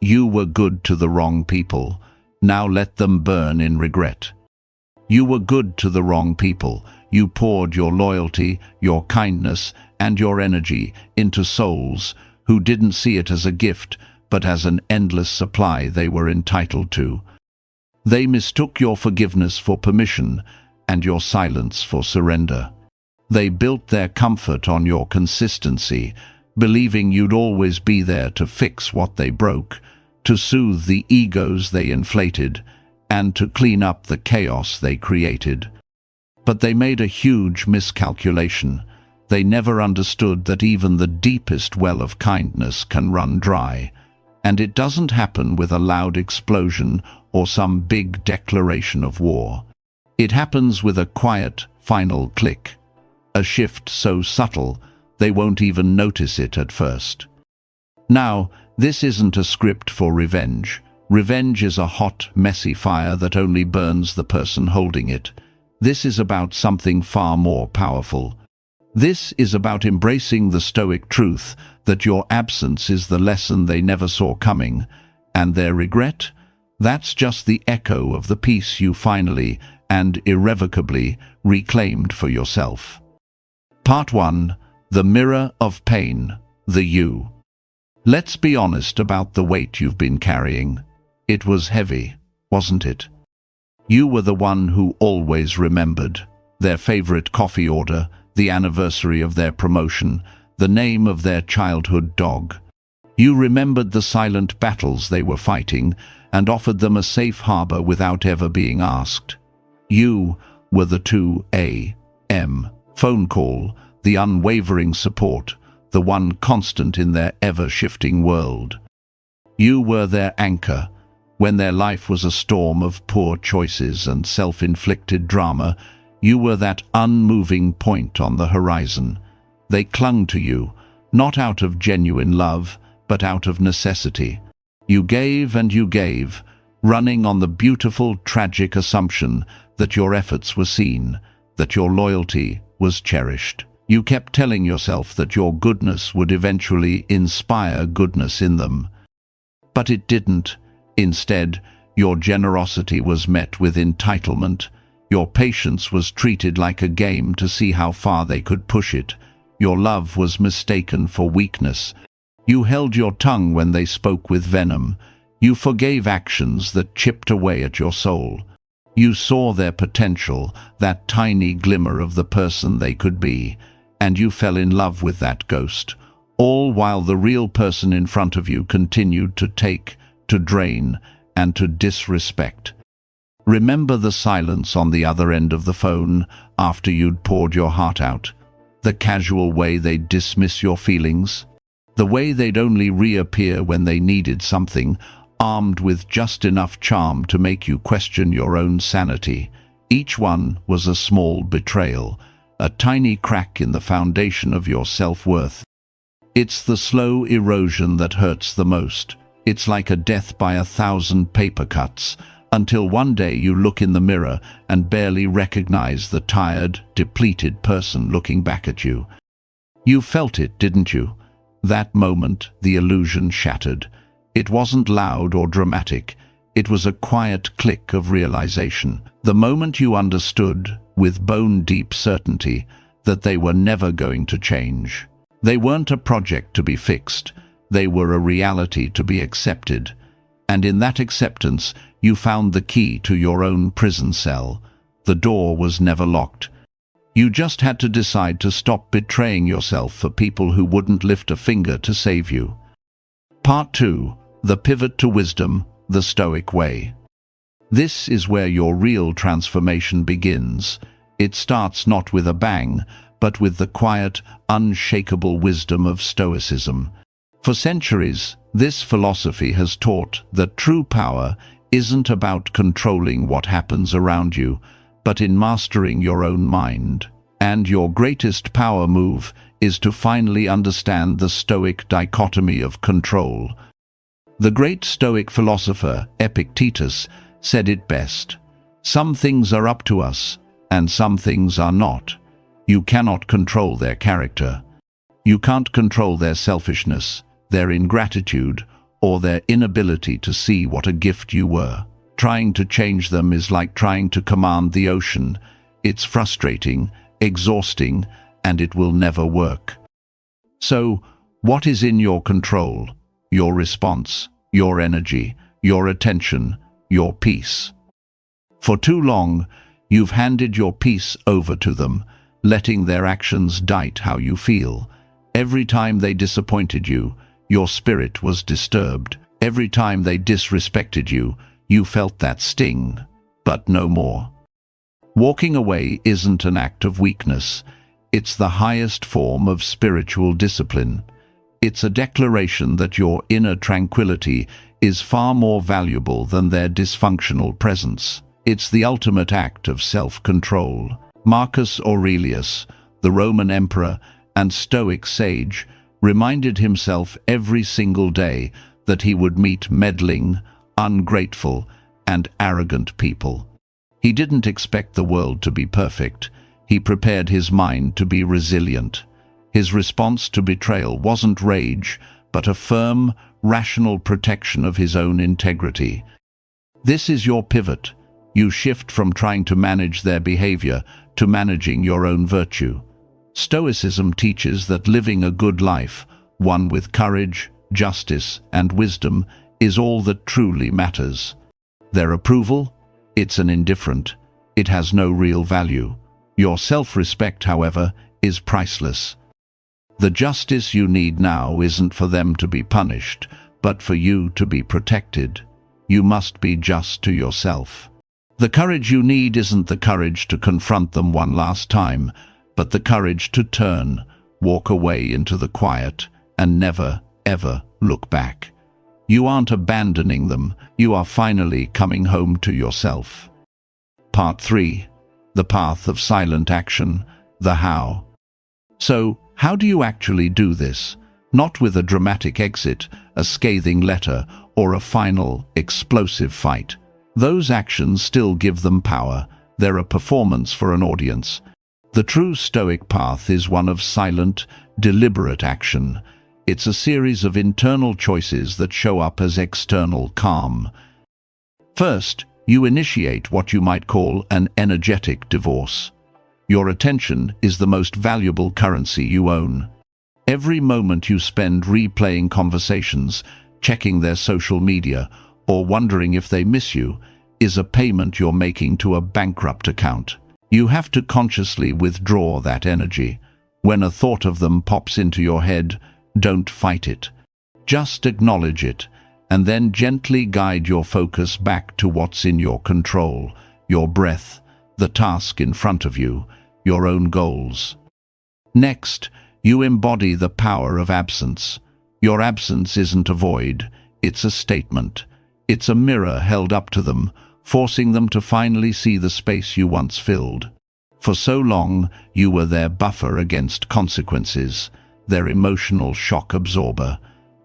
You were good to the wrong people. Now let them burn in regret. You were good to the wrong people. You poured your loyalty, your kindness, and your energy into souls who didn't see it as a gift, but as an endless supply they were entitled to. They mistook your forgiveness for permission and your silence for surrender. They built their comfort on your consistency, believing you'd always be there to fix what they broke, to soothe the egos they inflated, and to clean up the chaos they created. But they made a huge miscalculation. They never understood that even the deepest well of kindness can run dry, and it doesn't happen with a loud explosion or some big declaration of war. It happens with a quiet, final click, a shift so subtle they won't even notice it at first. Now, this isn't a script for revenge. Revenge is a hot, messy fire that only burns the person holding it. This is about something far more powerful. This is about embracing the Stoic truth that your absence is the lesson they never saw coming, and their regret, that's just the echo of the peace you finally and irrevocably reclaimed for yourself. Part 1. The Mirror of Pain, the You. Let's be honest about the weight you've been carrying. It was heavy, wasn't it? You were the one who always remembered their favorite coffee order, the anniversary of their promotion, the name of their childhood dog. You remembered the silent battles they were fighting and offered them a safe harbor without ever being asked. You were the 2 a.m. phone call, the unwavering support, the one constant in their ever-shifting world. You were their anchor. When their life was a storm of poor choices and self-inflicted drama, you were that unmoving point on the horizon. They clung to you, not out of genuine love, but out of necessity. You gave and you gave, running on the beautiful, tragic assumption that your efforts were seen, that your loyalty was cherished. You kept telling yourself that your goodness would eventually inspire goodness in them. But it didn't. Instead, your generosity was met with entitlement. Your patience was treated like a game to see how far they could push it. Your love was mistaken for weakness. You held your tongue when they spoke with venom. You forgave actions that chipped away at your soul. You saw their potential, that tiny glimmer of the person they could be, and you fell in love with that ghost, all while the real person in front of you continued to take, to drain, and to disrespect. Remember the silence on the other end of the phone after you'd poured your heart out, the casual way they'd dismiss your feelings, the way they'd only reappear when they needed something, armed with just enough charm to make you question your own sanity. Each one was a small betrayal, a tiny crack in the foundation of your self-worth. It's the slow erosion that hurts the most. It's like a death by 1,000 paper cuts, until one day you look in the mirror and barely recognize the tired, depleted person looking back at you. You felt it, didn't you? That moment, the illusion shattered. It wasn't loud or dramatic. It was a quiet click of realization. The moment you understood, with bone-deep certainty, that they were never going to change. They weren't a project to be fixed. They were a reality to be accepted. And in that acceptance, you found the key to your own prison cell. The door was never locked. You just had to decide to stop betraying yourself for people who wouldn't lift a finger to save you. Part 2. The Pivot to Wisdom, the Stoic Way. This is where your real transformation begins. It starts not with a bang, but with the quiet, unshakable wisdom of Stoicism. For centuries, this philosophy has taught that true power isn't about controlling what happens around you, but in mastering your own mind. And your greatest power move is to finally understand the Stoic dichotomy of control. The great Stoic philosopher Epictetus said it best: "Some things are up to us, and some things are not. You cannot control their character. You can't control their selfishness, their ingratitude, or their inability to see what a gift you were. Trying to change them is like trying to command the ocean. It's frustrating, exhausting, and it will never work. So, what is in your control? Your response, your energy, your attention, your peace. For too long, you've handed your peace over to them, letting their actions dictate how you feel. Every time they disappointed you, your spirit was disturbed. Every time they disrespected you, you felt that sting, but no more. Walking away isn't an act of weakness. It's the highest form of spiritual discipline. It's a declaration that your inner tranquility is far more valuable than their dysfunctional presence. It's the ultimate act of self-control. Marcus Aurelius, the Roman emperor and Stoic sage, reminded himself every single day that he would meet meddling, ungrateful, and arrogant people. He didn't expect the world to be perfect. He prepared his mind to be resilient. His response to betrayal wasn't rage, but a firm, rational protection of his own integrity. This is your pivot. You shift from trying to manage their behavior to managing your own virtue. Stoicism teaches that living a good life, one with courage, justice, and wisdom, is all that truly matters. Their approval? It's an indifferent. It has no real value. Your self-respect, however, is priceless. The justice you need now isn't for them to be punished, but for you to be protected. You must be just to yourself. The courage you need isn't the courage to confront them one last time, but the courage to turn, walk away into the quiet, and never, ever look back. You aren't abandoning them, you are finally coming home to yourself. Part 3. The path of silent action, the how. So, how do you actually do this? Not with a dramatic exit, a scathing letter, or a final, explosive fight. Those actions still give them power. They're a performance for an audience. The true Stoic path is one of silent, deliberate action. It's a series of internal choices that show up as external calm. First, you initiate what you might call an energetic divorce. Your attention is the most valuable currency you own. Every moment you spend replaying conversations, checking their social media, or wondering if they miss you, is a payment you're making to a bankrupt account. You have to consciously withdraw that energy. When a thought of them pops into your head, don't fight it. Just acknowledge it, and then gently guide your focus back to what's in your control, your breath, the task in front of you, your own goals. Next, you embody the power of absence. Your absence isn't a void, it's a statement. It's a mirror held up to them, forcing them to finally see the space you once filled. For so long, you were their buffer against consequences, their emotional shock absorber.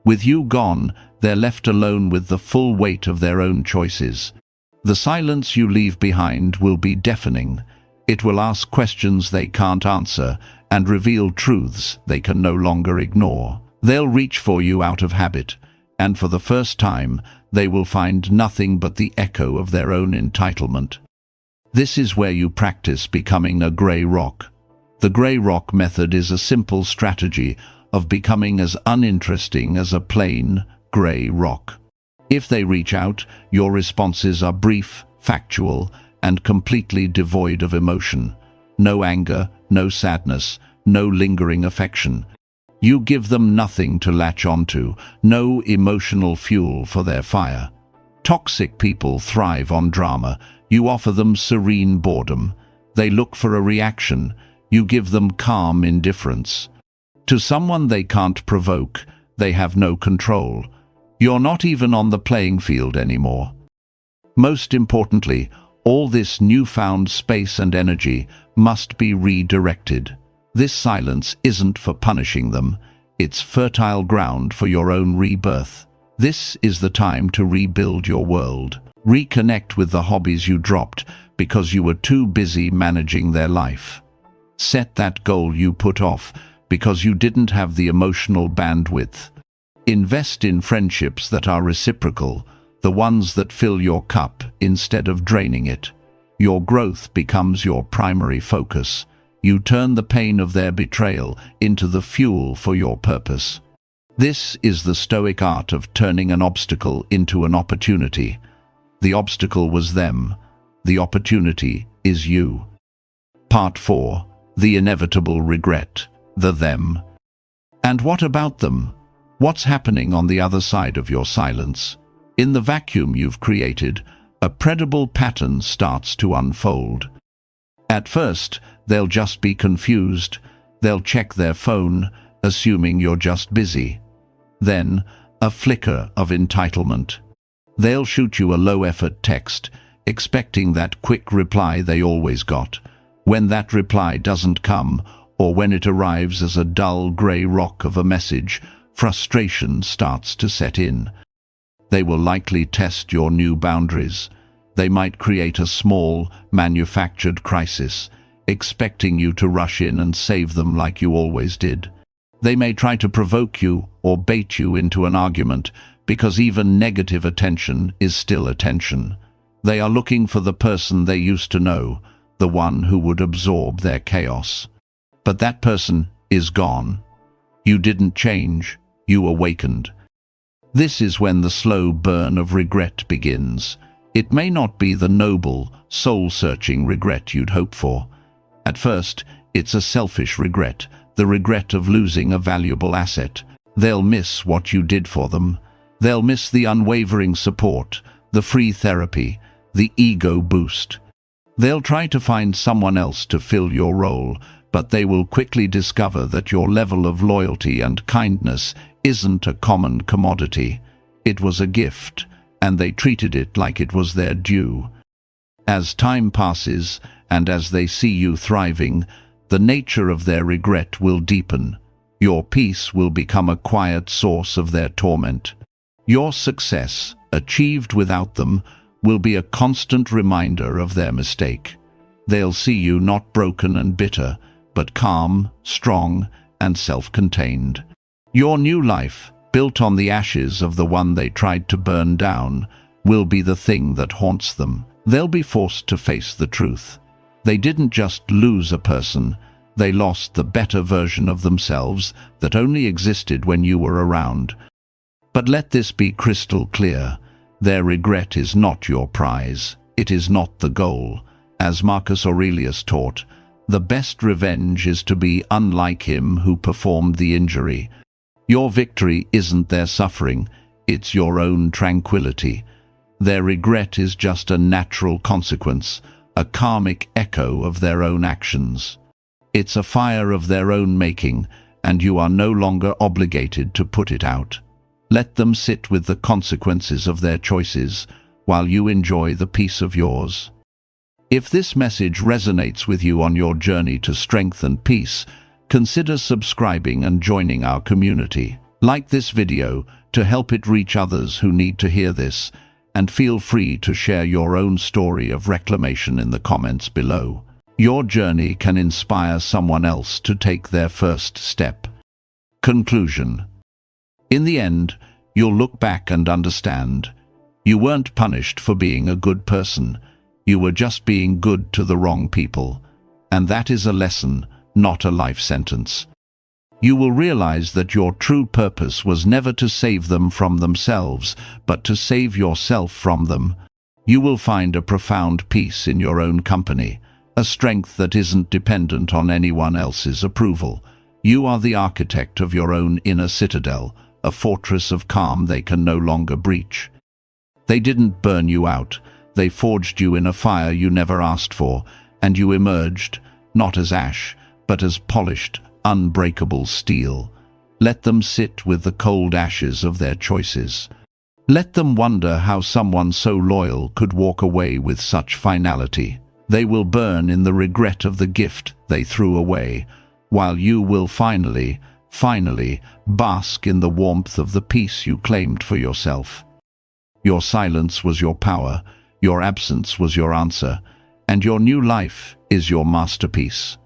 With you gone, they're left alone with the full weight of their own choices. The silence you leave behind will be deafening. It will ask questions they can't answer and reveal truths they can no longer ignore. They'll reach for you out of habit, and for the first time, they will find nothing but the echo of their own entitlement. This is where you practice becoming a grey rock. The grey rock method is a simple strategy of becoming as uninteresting as a plain, grey rock. If they reach out, your responses are brief, factual, and completely devoid of emotion. No anger, no sadness, no lingering affection. You give them nothing to latch onto, no emotional fuel for their fire. Toxic people thrive on drama. You offer them serene boredom. They look for a reaction. You give them calm indifference. To someone they can't provoke, they have no control. You're not even on the playing field anymore. Most importantly, all this newfound space and energy must be redirected. This silence isn't for punishing them. It's fertile ground for your own rebirth. This is the time to rebuild your world. Reconnect with the hobbies you dropped because you were too busy managing their life. Set that goal you put off because you didn't have the emotional bandwidth. Invest in friendships that are reciprocal, the ones that fill your cup instead of draining it. Your growth becomes your primary focus. You turn the pain of their betrayal into the fuel for your purpose. This is the Stoic art of turning an obstacle into an opportunity. The obstacle was them. The opportunity is you. Part 4. The inevitable regret. The them. And what about them? What's happening on the other side of your silence? In the vacuum you've created, a predictable pattern starts to unfold. At first, they'll just be confused. They'll check their phone, assuming you're just busy. Then, a flicker of entitlement. They'll shoot you a low-effort text, expecting that quick reply they always got. When that reply doesn't come, or when it arrives as a dull grey rock of a message, frustration starts to set in. They will likely test your new boundaries. They might create a small, manufactured crisis, expecting you to rush in and save them like you always did. They may try to provoke you or bait you into an argument, because even negative attention is still attention. They are looking for the person they used to know, the one who would absorb their chaos. But that person is gone. You didn't change, you awakened. This is when the slow burn of regret begins. It may not be the noble, soul-searching regret you'd hope for. At first, it's a selfish regret, the regret of losing a valuable asset. They'll miss what you did for them. They'll miss the unwavering support, the free therapy, the ego boost. They'll try to find someone else to fill your role, but they will quickly discover that your level of loyalty and kindness isn't a common commodity. It was a gift, and they treated it like it was their due. As time passes, and as they see you thriving, the nature of their regret will deepen. Your peace will become a quiet source of their torment. Your success, achieved without them, will be a constant reminder of their mistake. They'll see you not broken and bitter, but calm, strong, and self-contained. Your new life, built on the ashes of the one they tried to burn down, will be the thing that haunts them. They'll be forced to face the truth. They didn't just lose a person, they lost the better version of themselves that only existed when you were around. But let this be crystal clear. Their regret is not your prize. It is not the goal. As Marcus Aurelius taught, the best revenge is to be unlike him who performed the injury. Your victory isn't their suffering, it's your own tranquility. Their regret is just a natural consequence, a karmic echo of their own actions. It's a fire of their own making, and you are no longer obligated to put it out. Let them sit with the consequences of their choices, while you enjoy the peace of yours. If this message resonates with you on your journey to strength and peace, consider subscribing and joining our community. Like this video to help it reach others who need to hear this, and feel free to share your own story of reclamation in the comments below. Your journey can inspire someone else to take their first step. Conclusion. In the end, you'll look back and understand. You weren't punished for being a good person. You were just being good to the wrong people. And that is a lesson, not a life sentence. You will realize that your true purpose was never to save them from themselves, but to save yourself from them. You will find a profound peace in your own company, a strength that isn't dependent on anyone else's approval. You are the architect of your own inner citadel, a fortress of calm they can no longer breach. They didn't burn you out. They forged you in a fire you never asked for, and you emerged, not as ash, but as polished, unbreakable steel. Let them sit with the cold ashes of their choices. Let them wonder how someone so loyal could walk away with such finality. They will burn in the regret of the gift they threw away, while you will finally bask in the warmth of the peace you claimed for yourself. Your silence was your power, your absence was your answer, and your new life is your masterpiece.